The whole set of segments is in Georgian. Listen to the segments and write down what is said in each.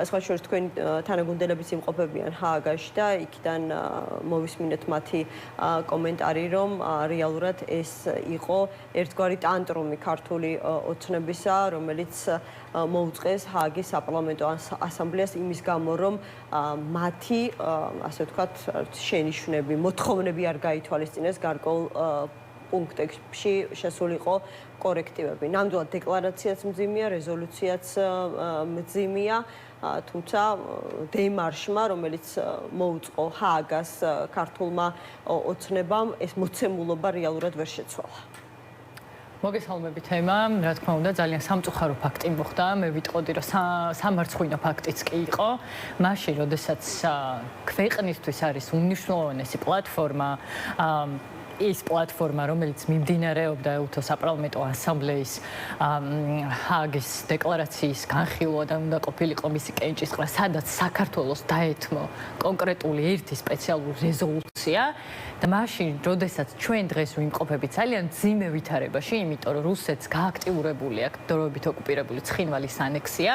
სხვა შორის თქვენი თანაგუნდელებიც იმყოფებიან ჰააგაში და იქიდან მოვისმინეთ მათი კომენტარი, რომ რეალურად ეს იყო ერთგვარი ტანტრუმი ქართული ოცნებისა, რომელიც მოუწყეს ჰააგის საპარლამენტო ასამბლეას იმის გამო, რომ მათი, ასე ვთქვათ, შენიშვნები, მოთხოვნები არ გაითვალისწინეს გარკვეულ პუნქტებში შესულიყო კორექტივები. ნამდვილად დეკლარაციაც მძიმეა, რეზოლუციაც მძიმეა, თუმცა დემარშმა, რომელიც მოუწყო ჰააგას ქართულმა ოცნებამ, ეს მოცემულობა რეალურად ვერ შეცვალა. მოგესალმებით თემა, რა თქმა უნდა, ძალიან სამწუხარო ფაქტი მოხდა. მე ვიტყოდი, რომ სამარცხვინო ფაქტიც კი იყო. მაშინ, როდესაც ქვეყნისთვის არის უმნიშვნელოვანესი პლატფორმა, ის პლატფორმა, რომელიც მიმდინარეობდა ეუთო საპარლამენტო ასამბლეის ჰააგის დეკლარაციის განხილვა და უნდა ყოფილიყო მისი კენჭისყრა, სადაც საქართველოს დაეთმო კონკრეტული ერთი სპეციალური რეზოლუცია და მაშინ, როდესაც ჩვენ დღეს ვიმყოფებით ძალიან მძიმე ვითარებაში, იმიტომ რომ რუსეთს გააქტიურებული აქვს დროებით ოკუპირებული ცხინვალის ანექსია,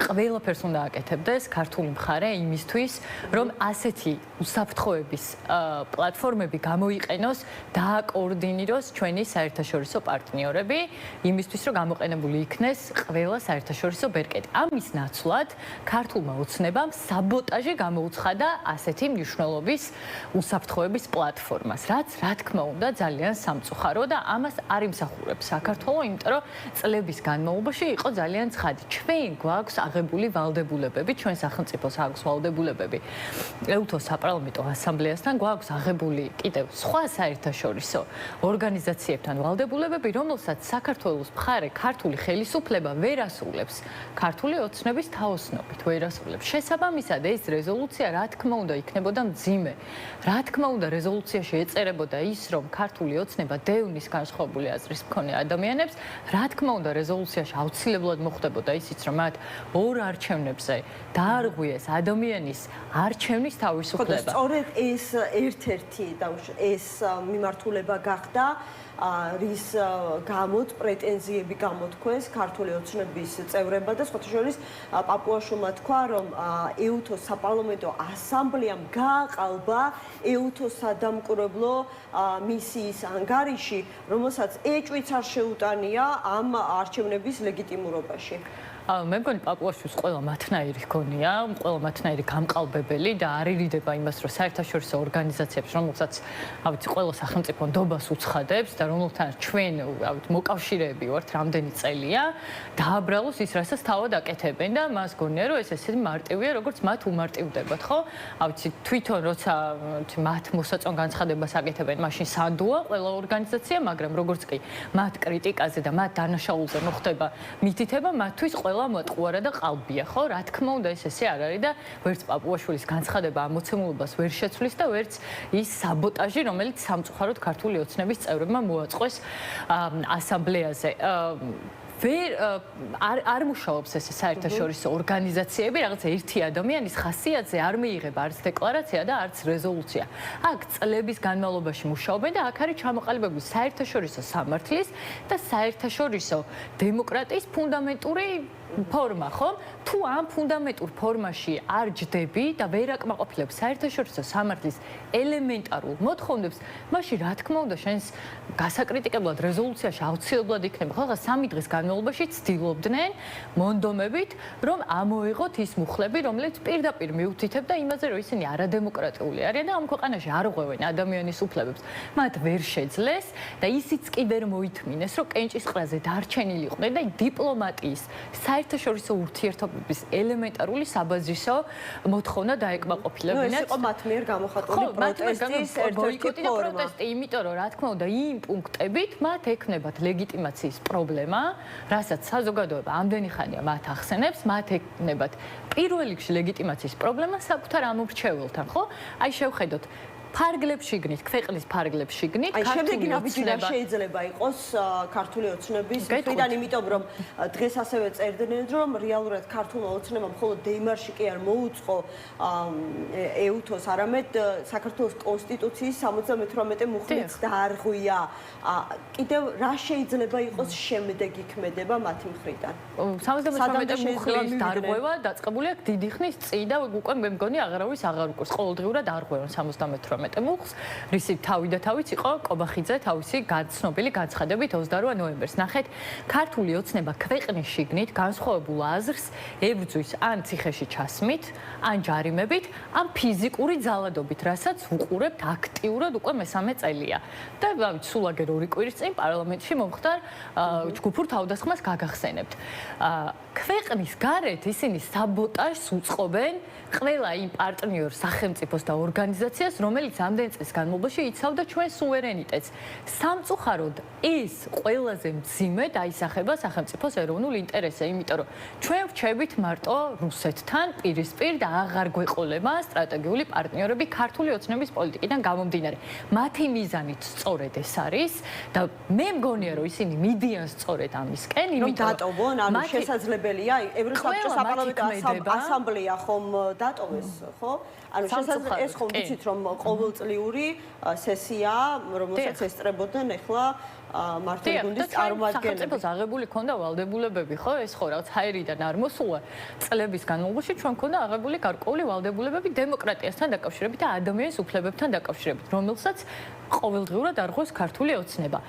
ყველაფერს უნდა აკეთებდეს ქართული მხარე იმისთვის, რომ ასეთი უსაფრთხოების პლატფორმები გამოიყენოს დააკოორდინიროს ჩვენი საერთაშორისო პარტნიორები იმისთვის, რომ გამოყენებული იქნეს ყველა საერთაშორისო ბერკეტი. ამის ნაცვლად ქართულმა ოცნებამ საბოტაჟი გამოუცხადა ასეთი მნიშვნელობის უსაფრთხოების პლატფორმას, რაც რა თქმა უნდა ძალიან სამწუხარო და ამას არ იმსახურებს საქართველო, იმიტომ რომ წლების განმავლობაში იყო ძალიან ცხადი. ჩვენ გვაქვს აღებული ვალდებულებები, ჩვენ სახელმწიფოს აქვს ვალდებულებები ეუთო საპარლამენტო ასამბლეასთან, გვაქვს აღებული კიდევ სხვა საერთაშორისო ორგანიზაციებთან ვალდებულებები, რომელსაც საქართველოს მხარე ქართული ხელისუფლება ვერ ასრულებს, ქართული ოცნების თაოსნობით ვერ ასრულებს. შესაბამისად, ეს რეზოლუცია რა თქმა უნდა იქნებოდა მძიმე. რა თქმა უნდა, რეზოლუციაში ეწერებოდა ის, რომ ქართული ოცნება დევნის განსხვავებული აზრის მქონე ადამიანებს, რა თქმა უნდა, რეზოლუციაში აუცილებლად მოხდებოდა ისიც, რომ მათ ორ არჩევნებზე დაარღვიეს ადამიანის არჩევნის თავისუფლება. სწორედ ეს ერთ-ერთი ეს მიმართულება გახდა, რის გამოც პრეტენზიები გამოთქვეს ქართული ოცნების წევრებმა და სხვათა შორის პაპუაშვილმა თქვა, რომ ეუთოს საპარლამენტო ასამბლეამ გააყალბა ეუთოს სადამკვირვებლო მისიის ანგარიში, რომელსაც ეჭვიც არ შეუტანია ამ არჩევნების ლეგიტიმურობაში. მე მგონი პაპუაშვილს ყველა მათნაირი ჰქონია, ყველა მათნაირი გამყალბებელი და არ ირიდება იმას, რომ საერთაშორისო ორგანიზაციებს, რომელსაც, ავიცი, ყველა სახელმწიფო ნდობას უცხადებს და რომელთანაც ჩვენ, ავიცი, მოკავშირეები ვართ რამდენი წელია, დააბრალოს ის, რასაც თავად აკეთებენ და მას გონია, რომ ეს ესეთი მარტივია, როგორც მათ უმარტივდებათ, ხო? ავიცი, თვითონ როცა მათ მოსაწონ განცხადებას აკეთებენ, მაშინ სანდოა ყველა ორგანიზაცია, მაგრამ როგორც კი მათ კრიტიკაზე და მათ დანაშაულზე მოხდება მითითება, მათთვის ყველა მოტყუარა და ყალბია, ხო? რა თქმა უნდა, ეს ესე არ არის და ვერც პაპუაშვილის განცხადება ამ მოცემულობას ვერ შეცვლის და ვერც ის საბოტაჟი, რომელიც სამწუხაროდ ქართული ოცნების წევრებმა მოაწყვეს ასამბლეაზე. არ მუშაობს ეს საერთაშორისო ორგანიზაციები, რაღაც ერთი ადამიანის ხასიათზე არ მიიღება არც დეკლარაცია და არც რეზოლუცია. აქ წლების განმავლობაში მუშაობენ და აქ არის ჩამოყალიბებული საერთაშორისო სამართლის და საერთაშორისო დემოკრატიის ფუნდამენტური ფორმა, ხო? თუ ამ ფუნდამენტურ ფორმაში არ ჯდები და ვერ აკმაყოფილებს საერთაშორისო სამართლის ელემენტარულ მოთხოვნებს, მაშინ რა თქმა უნდა შენს გასაკრიტიკებლად რეზოლუციაში აუცილებლად იქნება. ხოლმე 3 დღის განმავლობაში ცდილობდნენ მონდომებით, რომ ამოეღოთ ის მუხლები, რომელიც პირდაპირ მიუთითებდა იმაზე, რომ ისინი არადემოკრატიული არიან და ამ ქვეყანაში არ ღვევენ ადამიანის უფლებებს. მათ ვერ შეძლეს და ისიც კი ვერ მოითმინეს, რომ კენჭისყრაზე დარჩენილიყვნენ და დიპლომატიის საერთაშორისო ურთიერთობების ელემენტარული საბაზისო მოთხოვნა დაეკმაყოფილებინათ. ეს იყო მათ მიერ გამოხატული პროტესტის ბოიკოტი და პროტესტი, იმიტომ რომ რა თქმა უნდა იმ პუნქტებით მათ ექნებათ ლეგიტიმაციის პრობლემა, რასაც საზოგადოება ამდენი ხანია მათ ახსენებს, მათ ექნებათ პირველ რიგში ლეგიტიმაციის პრობლემა საკუთარ ამორჩეველთან, ხო? აი შევხედოთ ფარგლებს შიგნით, ქვეყნის ფარგლებს შიგნით, შემდეგი ნაბიჯი რა შეიძლება იყოს ქართული ოცნების მხრიდან, იმიტომ რომ დღეს ასევე წერდნენ, რომ რეალურად ქართულმა ოცნებამ მხოლოდ დეიმარში კი არ მოუწყო ეუთოს, არამედ საქართველოს კონსტიტუციის 78 მუხლიც დაარღვია. კიდევ რა შეიძლება იყოს შემდეგი ქმედება მათი მხრიდან? 78 მუხლის დარღვევა დაწყებული აქვს დიდი ხნის წინ და უკვე მე მგონი აღარავის აღარ უკურს. ყოველდღიურად არღვევენ 78 მუხლს. რისი თავი და თავიც იყო კობახიძე თავისი გაცნობილი განცხადებით 28 ნოემბერს. ნახეთ, ქართული ოცნება ქვეყნის შიგნით განსხვავებულ აზრს ებრძვის ან ციხეში ჩასმით, ან ჯარიმებით, ან ფიზიკური ძალადობით, რასაც უყურებთ აქტიურად უკვე მესამე წელია. და სულ აგერ 2 კვირის წინ პარლამენტში მომხდარ ჯგუფურ თავდასხმას გაგახსენებთ. ქვეყნის გარეთ ისინი საბოტაჟს უწყობენ ყველა იმ პარტნიორ სახელმწიფოს და ორგანიზაციას, რომელიც ამდენ წლის განმავლობაში იცავდა ჩვენ სუვერენიტეტს. სამწუხაროდ ეს ყველაზე მძიმედ აისახება სახელმწიფოს ეროვნულ ინტერესზე, იმიტომ რომ ჩვენ ვჩებით მარტო რუსეთთან პირისპირ და აღარ გვეყოლება სტრატეგიული პარტნიორები ქართული ოცნების პოლიტიკიდან გამომდინარე. მათი მიზანით სწორედ ეს არის და მე მგონია რომ ისინი მიდიან სწორედ ამისკენ, იმიტომ რომ დატოვონ, ანუ შესაძლებელია ევროსაბჭოს საპარლამენტო ასამბლეა ხომ დატოვეს, ხო? ანუ შესაძლოა ეს ხომ ვიცით რომ ყოველწლიური სესიაა, რომელსაც ესწრებოდნენ ახლა მართლმადიდის გუნდის წარმომადგენლები. სახელმწიფოს აღებული ქონდა ვალდებულებები, ხო? ეს ხო რაღაც ჰაერიდან არ მოსულა. წლების განმავლობაში ჩვენ ქონდა აღებული გარკვეული ვალდებულებები დემოკრატიასთან დაკავშირებით და ადამიანის უფლებებთან დაკავშირებით, რომელსაც ყოველდღიურად არღვევს ქართული ოცნება.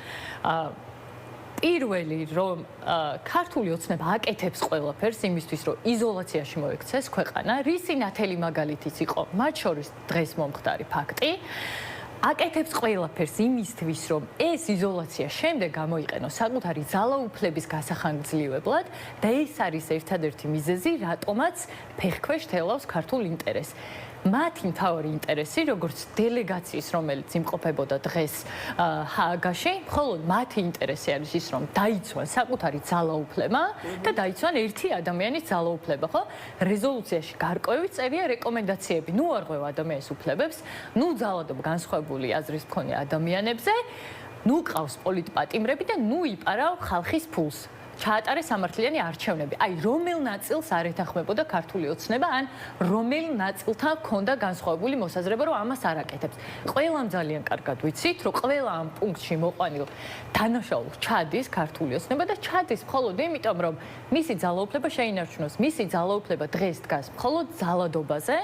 პირველი რომ ქართული ოცნება აკეთებს ყველაფერს იმისთვის რომ იზოლაციაში მოექცეს ქვეყანა, რისი ნათელი მაგალითიც იყო მათ შორის დღეს მომხდარი ფაქტი, აკეთებს ყველაფერს იმისთვის რომ ეს იზოლაცია შემდეგ გამოიყენოს საკუთარი ძალაუფლების გასახანგრძლივებლად და ეს არის ერთადერთი მიზეზი რატომაც ფეხქვეშ თელავს ქართულ ინტერესს. მათი მთავარი ინტერესი, როგორც დელეგაციის, რომელიც იმყოფებოდა დღეს ჰააგაში, მხოლოდ მათი ინტერესი არის ის, რომ დაიცვან საკუთარი ძალაუფლება და დაიცვან ერთი ადამიანის ძალაუფლება, ხო? რეზოლუციაში გარკვევით წერია რეკომენდაციები. ნუ არღვევ ადამიანის უფლებებს, ნუ ძალადობ განსხვავებული აზრის მქონე ადამიანებზე, ნუ ყავს პოლიტპატიმრები და ნუ იპარავ ხალხის ფულს. ჩაატარეს სამართლიანი არჩევნები. აი, რომელ ნაწილს არ ეთანხმებოდა ქართული ოცნება, ან რომელ ნაწილთან ჰქონდა განსხვავებული მოსაზრება, რომ ამას არ აკეთებს. ყველამ ძალიან კარგად ვიცით, რომ ყველა ამ პუნქტში მოყვანილ დანაშაულს ჩადის ქართული ოცნება და ჩადის მხოლოდ იმიტომ, რომ მისი ძალაუფლება შეინარჩუნოს. მისი ძალაუფლება დღეს დგას მხოლოდ ძალადობაზე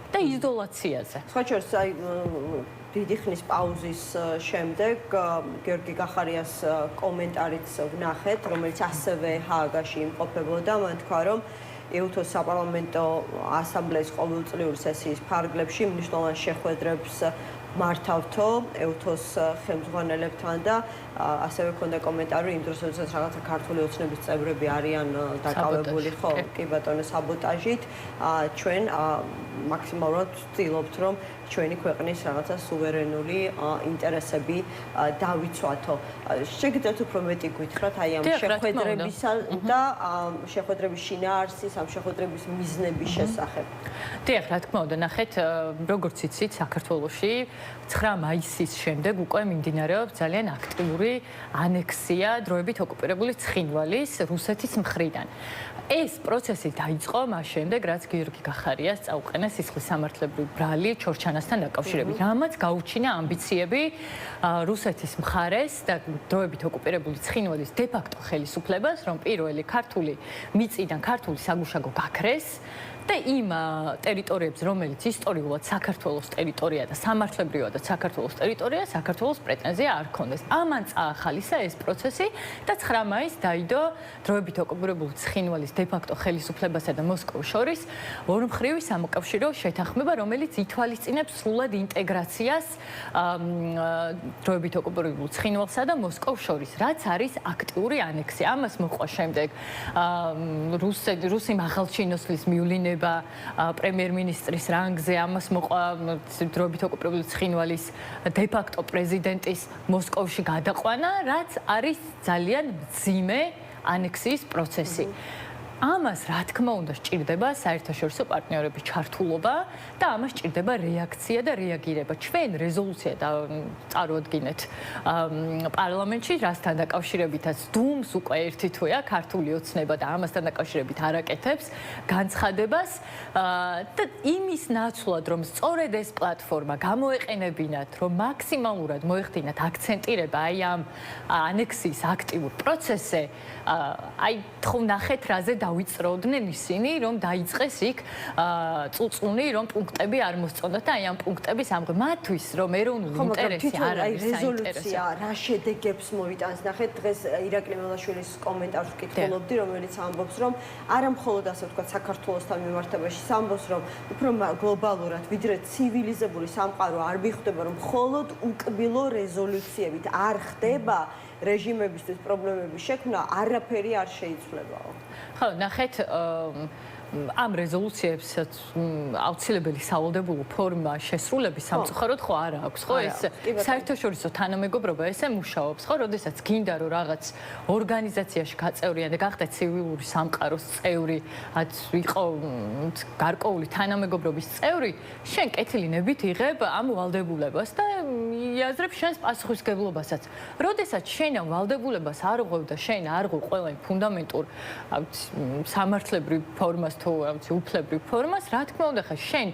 და იზოლაციაზე. სხვა შორის, აი დიდი ხნის პაუზის შემდეგ გიორგი გახარიას კომენტარიც ვნახეთ, რომელიც ასევე ჰააგაში იმყოფებოდა. მან თქვა, რომ ეუთოს საპარლამენტო ასამბლეის ყოველწლიური სესიის ფარგლებში მნიშვნელოვან შეხვედრებს მართავთო ეუთოს ხელმძღვანელებთან და ასევე ქონდა კომენტარი იმ დროს, როდესაც რაღაცა ქართული ოცნების წევრები არიან დაკავებული, ხო, კი ბატონო, საბოტაჟით. ჩვენ მაქსიმალურად ვცდილობთ, რომ ჩვენი ქვეყნის რაღაცა სუვერენული ინტერესები დავიცვათო. შეგიძლიათ უფრო მეტი გითხრათ აი ამ შეხვედრებისა და შეხვედრების შინაარსის, ამ შეხვედრების მიზნების შესახებ. დიახ, რა თქმა უნდა, ნახეთ, როგორც იცით, საქართველოში 9 მაისის შემდეგ უკვე მიმდინარეობს ძალიან აქტიური ანექსია დროებით ოკუპირებული ცხინვალის რუსეთის მხრიდან. ეს პროცესი დაიწყო მას შემდეგ, რაც გიორგი გახარიას წაუყენა სისხლის სამართლებრივი ბრალი ჩორჩანასთან დაკავშირებით. რამაც გაუჩინა ამბიციები რუსეთის მხარეს და დროებით ოკუპირებული ცხინვალის დე-ფაქტო ხელისუფლებას, რომ პირველი ქართული მიწიდან ქართული საგუშაგო გაქრეს და იმ ტერიტორიებს, რომელიც ისტორიულად საქართველოს ტერიტორია და სამართლებრივად საქართველოს ტერიტორია, საქართველოს პრეტენზია არ ქონდეს. ამან წაახალისა ეს პროცესი და 9 მაისს დაიდო დროებით ოკუპირებული ცხინვალის დე-ფაქტო ხელისუფლებასა და მოსკოვის შორის ორმხრივი სამოკავშირო შეთანხმება, რომელიც ითვალისწინებს სრულად ინტეგრაციას დროებით ოკუპირებულ ცხინვალსა და მოსკოვის შორის, რაც არის აქტიური ანექსია. ამას მოყვა შემდეგ რუსი მაღალჩინოსლის მიულინება პრემიერ-მინისტრის რანგზე, ამას მოყვა დროებით ოკუპირებული ცხინვალის დე-ფაქტო პრეზიდენტის მოსკოვში გადაყვანა, რაც არის ძალიან მძიმე ანექსიის პროცესი. ამას რა თქმა უნდა სჭირდება საერთაშორისო პარტნიორების ჩართულობა და ამას სჭირდება რეაქცია და რეაგირება. ჩვენ რეზოლუცია წარუადგინეთ პარლამენტში, რასთან დაკავშირებითაც დუმს უკვე ერთი თვეა ქართული ოცნება და ამასთან დაკავშირებით არაკეთებს განცხადებას და იმის ნაცვლად, რომ სწორედ ეს პლატფორმა გამოეყენებინათ, რომ მაქსიმალურად მოეხდინათ აქცენტირება აი ამ ანექსიის აქტიურ პროცესზე, აი თქო ნახეთ რაზე დავიწროდნენ ისინი, რომ დაიწყეს იქ წუწუნი, რომ პუნქტები არ მოსწონდათ და აი ამ პუნქტების ამღ მათთვის, რომ ეროვნული ინტერესი არ არის რეზოლუცია, რა შედეგებს მოიტანს. ნახეთ, დღეს ირაკლი მელაშვილის კომენტარს ვკითხულობდი, რომელიც ამბობს, რომ არა მხოლოდ ასე ვთქვათ საქართველოსთან მიმართებაში, ამბობს, რომ უფრო გლობალურად, ვიდრე ცივილიზებული სამყარო არ მიხვდება, რომ მხოლოდ უკბილო რეზოლუციებით არ ხდება რეჟიმებისთვის პრობლემების შექმნა, არაფერი არ შეიცვლებაო. ხო, ნახეთ, ამ რეზოლუციებსაც აუცილებელი სავალდებულო ფორმა შესრულების სამწუხაროდ ხო არ აქვს, ხო? ეს საერთაშორისო თანამეგობრობა ესე მუშაობს, ხო? როდესაც გინდა რომ რაღაც ორგანიზაციაში გაწევრიან და გახდეთ ცივილური სამყაროს წევრი, რაც იყო გარკვეული თანამეგობრობის წევრი, შენ კეთილინებით იღებ ამ ვალდებულებას და იაზრებ შენს პასუხისგებლობასაც. როდესაც შენ ამ ვალდებულებას არ ღვევ და შენ არ ღვევ ყველა ფუნდამენტურ სამართლებრივ ფორმას თუ უფლებრივ ფორმას, რა თქმა უნდა, ხა შენ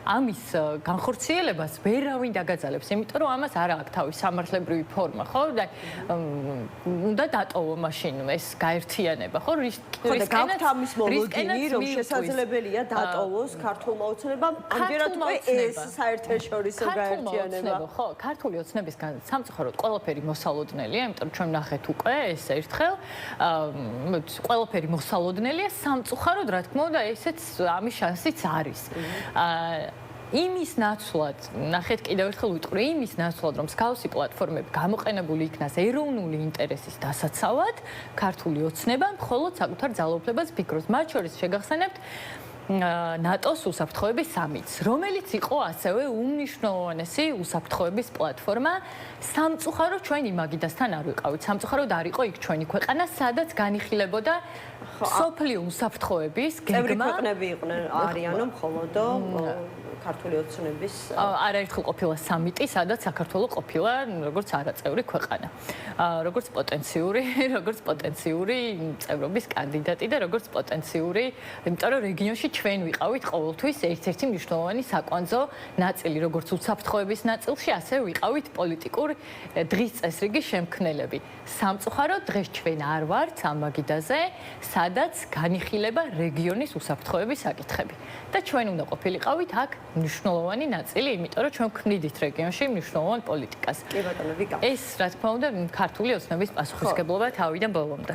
ამის განხორციელებას ვერავინ დაგაძალებს, იმიტომ რომ ამას არ აქვს თავის სამართლებრივი ფორმა, ხო? და უნდა დატოვო მაშინ ეს გაერთიანება, ხო? გაქვთ ამის მოლოდინი, რომ შესაძლებელია დატოვოს ქართულმა ოცნებამ, ამჯერად უკვე ეს საერთაშორისო გაერთიანება. ხო, ქართული ოცნების სამწუხაროდ ყველაფერი მოსალოდნელია, იმიტომ რომ ჩვენ ნახეთ უკვე ეს ერთხელ, ყველაფერი მოსალოდნელია, სამწუხაროდ რა თქმა უნდა, ესეც ამის შანსიც არის. იმის ნაცვლად, ნახეთ კიდევ ერთხელ ვიტყვი, იმის ნაცვლად, რომ მსგავსი პლატფორმები გამოყენებული იქნას ეროვნული ინტერესის დასაცავად, ქართული ოცნება მხოლოდ საკუთარ ძალაუფლებას ფიქრობს. მათ შორის შეგახსენებთ ნატოს უსაფრთხოების სამიტს, რომელიც იყო ასევე უმნიშვნელოვანესი უსაფრთხოების პლატფორმა. სამწუხაროდ ჩვენ იმაგიდასთან არ ვიყავით. სამწუხაროდ არ იყო იქ ჩვენი ქვეყანა, სადაც განიხილებოდა სოფლიო უსაფრთხოების გეგმა. წევრი ქვეყნები იყვნენ არიანო მხოლოდო ქართული ოცნების არაერთხელ ყოფილა სამიტი, სადაც საქართველოს ყოფილა როგორც არაწევრი ქვეყანა. როგორც პოტენციური წევრობის კანდიდატი და როგორც პოტენციური, იმიტომ რომ რეგიონში ჩვენ ვიყავით ყოველთვის ერთ-ერთი მნიშვნელოვანი საკვანძო ნაწილი, როგორც უსაფრთხოების ნაწილში, ასე ვიყავით პოლიტიკურ დღის წესრიგის შემქმნელები. სამწუხაროდ დღეს ჩვენ არ ვართ ამ მაგიდაზე, სადაც განიხილება რეგიონის უსაფრთხოების საკითხები. და ჩვენ უნდა ყოფილიყავით აქ მნიშვნელოვანი ნაწილი, იმიტომ რომ ჩვენ ვქმნიდით რეგიონში მნიშვნელოვან პოლიტიკას. კი ბატონო, ვიკავ. ეს რა თქმა უნდა ქართული ოცნების პასუხისგებლობა თავიდან ბოლომდე.